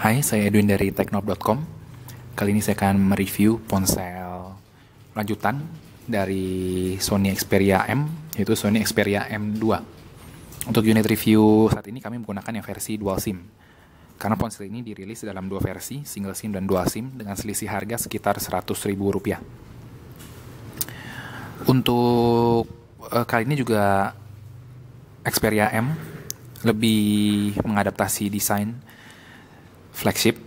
Hai, saya Edwin dari teknob.com. Kali ini saya akan mereview ponsel lanjutan dari Sony Xperia M, yaitu Sony Xperia M2. Untuk unit review saat ini kami menggunakan yang versi dual SIM. Karena ponsel ini dirilis dalam dua versi, single SIM dan dual SIM, dengan selisih harga sekitar Rp100.000. Untuk kali ini juga Xperia M lebih mengadaptasi desain flagship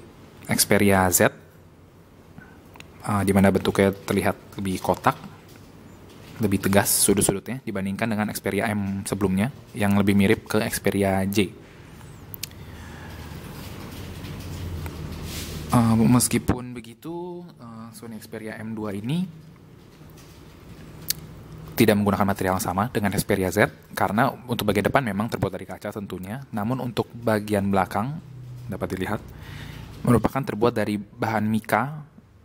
Xperia Z, di mana bentuknya terlihat lebih kotak, lebih tegas sudut-sudutnya dibandingkan dengan Xperia M sebelumnya yang lebih mirip ke Xperia J. Meskipun begitu, Sony Xperia M2 ini tidak menggunakan material yang sama dengan Xperia Z, karena untuk bagian depan memang terbuat dari kaca tentunya, namun untuk bagian belakang dapat dilihat merupakan terbuat dari bahan mika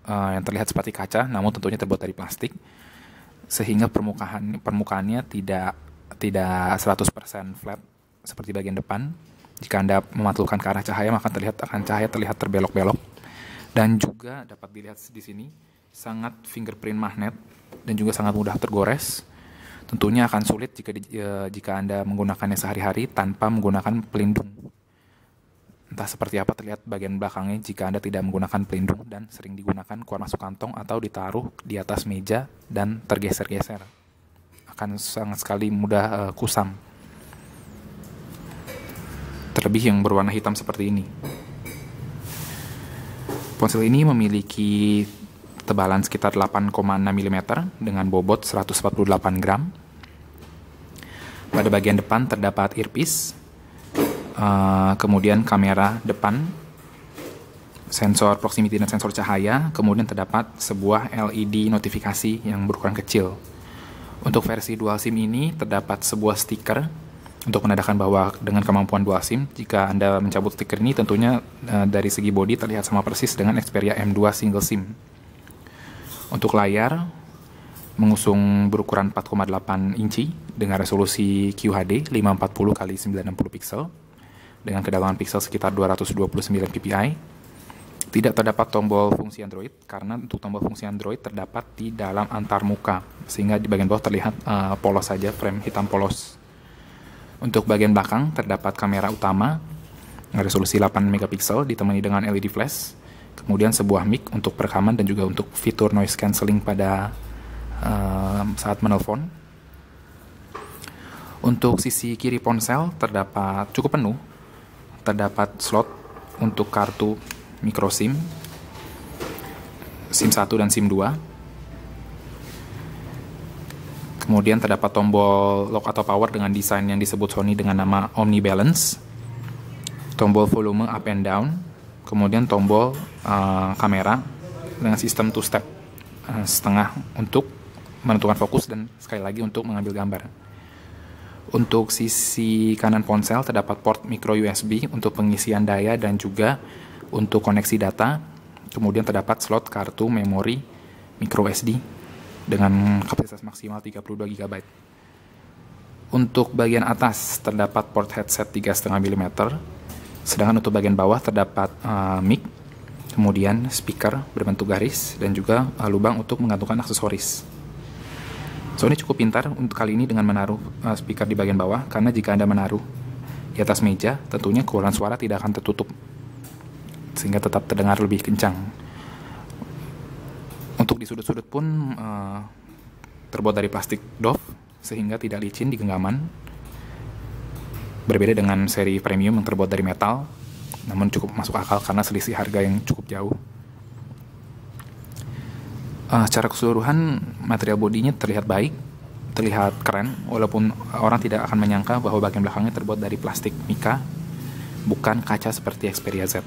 yang terlihat seperti kaca, namun tentunya terbuat dari plastik, sehingga permukaannya tidak 100% flat seperti bagian depan. Jika Anda memantulkan ke arah cahaya, maka cahaya terlihat terbelok-belok. Dan juga dapat dilihat di sini sangat fingerprint magnet dan juga sangat mudah tergores. Tentunya akan sulit jika Anda menggunakannya sehari-hari tanpa menggunakan pelindung. Entah seperti apa terlihat bagian belakangnya jika Anda tidak menggunakan pelindung dan sering digunakan keluar masuk kantong atau ditaruh di atas meja dan tergeser-geser. Akan sangat sekali mudah kusam. Terlebih yang berwarna hitam seperti ini. Ponsel ini memiliki tebalan sekitar 8,6 mm dengan bobot 148 gram. Pada bagian depan terdapat earpiece, kemudian kamera depan, sensor proximity dan sensor cahaya, kemudian terdapat sebuah LED notifikasi yang berukuran kecil. Untuk versi dual SIM ini terdapat sebuah stiker untuk menandakan bahwa dengan kemampuan dual SIM, jika Anda mencabut stiker ini tentunya dari segi bodi terlihat sama persis dengan Xperia M2 single SIM. Untuk layar mengusung berukuran 4,8 inci dengan resolusi QHD 540x960 pixel dengan kedatangan pixel sekitar 229 ppi. Tidak terdapat tombol fungsi Android, karena untuk tombol fungsi Android terdapat di dalam antarmuka, sehingga di bagian bawah terlihat polos saja, frame hitam polos. Untuk bagian belakang terdapat kamera utama resolusi 8 megapiksel ditemani dengan LED flash, kemudian sebuah mic untuk perekaman dan juga untuk fitur noise cancelling pada saat menelpon. Untuk sisi kiri ponsel terdapat cukup penuh, terdapat slot untuk kartu micro SIM, SIM 1 dan SIM 2. Kemudian terdapat tombol lock atau power dengan desain yang disebut Sony dengan nama Omni Balance, tombol volume up and down, kemudian tombol kamera dengan sistem two step setengah untuk menentukan fokus dan sekali lagi untuk mengambil gambar. Untuk sisi kanan ponsel terdapat port micro USB untuk pengisian daya dan juga untuk koneksi data. Kemudian terdapat slot kartu memori micro SD dengan kapasitas maksimal 32 GB. Untuk bagian atas terdapat port headset 3,5 mm. Sedangkan untuk bagian bawah terdapat mic, kemudian speaker berbentuk garis dan juga lubang untuk menggantungkan aksesoris. Sony cukup pintar untuk kali ini dengan menaruh speaker di bagian bawah, karena jika Anda menaruh di atas meja, tentunya keluaran suara tidak akan tertutup, sehingga tetap terdengar lebih kencang. Untuk di sudut-sudut pun terbuat dari plastik doff, sehingga tidak licin di genggaman. Berbeda dengan seri premium yang terbuat dari metal, namun cukup masuk akal karena selisih harga yang cukup jauh. Secara keseluruhan material bodinya terlihat baik, terlihat keren, walaupun orang tidak akan menyangka bahwa bagian belakangnya terbuat dari plastik mika, bukan kaca seperti Xperia Z.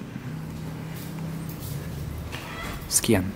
Sekian.